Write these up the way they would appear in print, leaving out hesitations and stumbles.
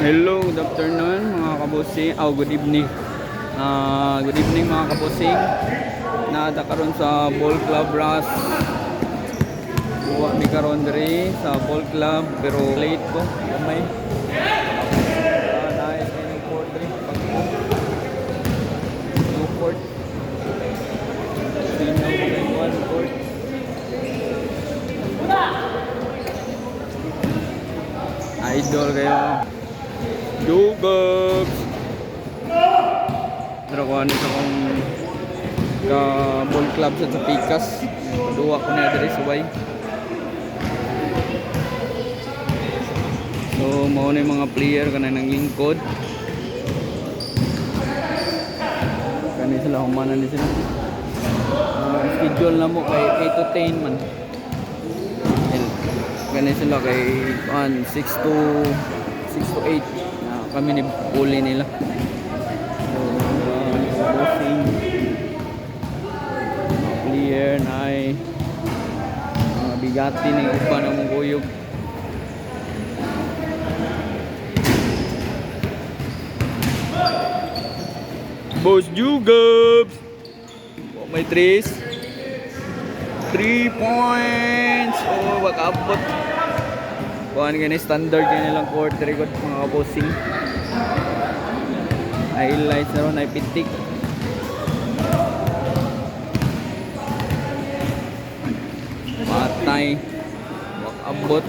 Hello, good afternoon mga kabusing. Good evening. Good evening mga kabusing. Naada karon sa Ball Club Ras. Buwa mi karon diri sa Ball Club pero late ko. Gamay. Nice and court diri. Two court. Sino one court. Idol kayo. Jugabs. Pero kung ano sa kong ka-ball club sa Pikas. Duwa ko na diri subay. So, mauna yung mga player kanay ng lingkod. Kanay sila, humanan din sila. Schedule na mo kay 8 to 10 man. Kanay sila kay 6 to 8. Kami ni puli nila. So, bossing player na ay mga bigati ng upa ng mong guyog. Boss Jugabs! Oh, may 3 points! Oh, makabot. Kuhaan ka na standard ka nilang court record mga kaposing. Highlights na ron ay pitik. Patay. Makabot.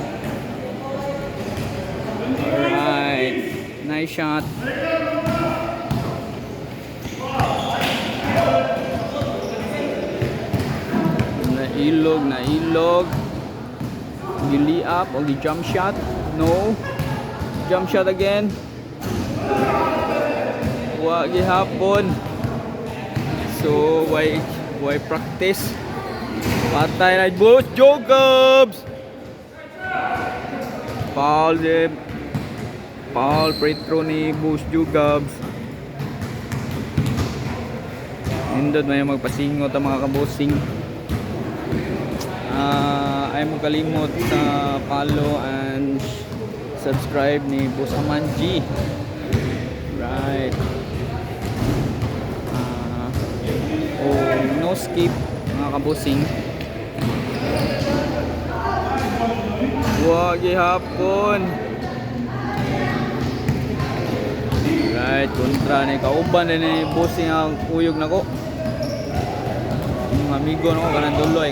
Alright. Nice shot. Nailog. Gili up o jump shot. No. Jump shot again. Wa gihapon. So why practice? Patay na boss Jugabs. Foul free throw ni Boss Jugabs. Nindot may magpasingot ang mga kabosing. Ay mo kalimot sa follow and subscribe ni Boss Amanji. Right. No skip mga kabosing. Wag ihapon. Right, kontra ni kauban ni bossing ang uyog nako. Mga amigo nako kanang tulo.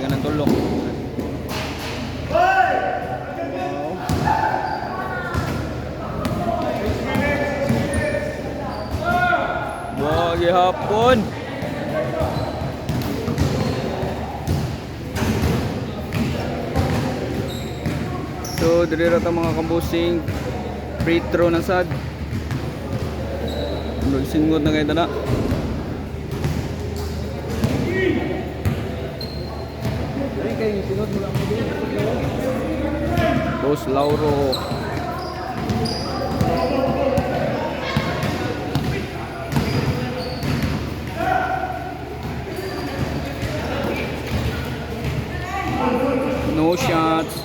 Wag ihapon. So, diri ra ta mga kabosing. Free throw na sad. Singot na kayo tala. Boss Lauro. No shots.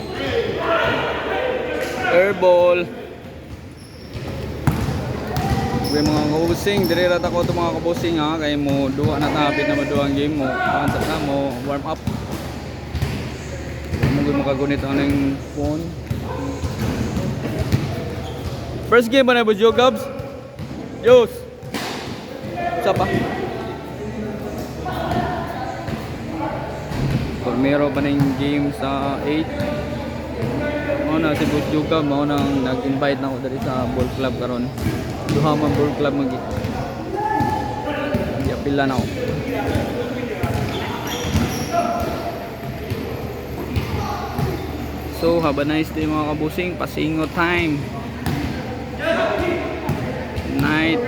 Airball. May mga kabusing, dire rata ko ito mga kabusing ha, kaya mo duha na tapit na maduha ang game mo, pangat na mo, warm up. Mungkin makagunit ang ng phone. First game ba na ba Jugabs? Yos! Sa pa? Pagmero pa na yung game sa 8. Mauna si Boss Jugabs, mauna nag-invite na ako dari sa ball club karon. Duha man ball club magi. Di apila na ako. So, have a nice day mga kabusing. Pasingo time. Night.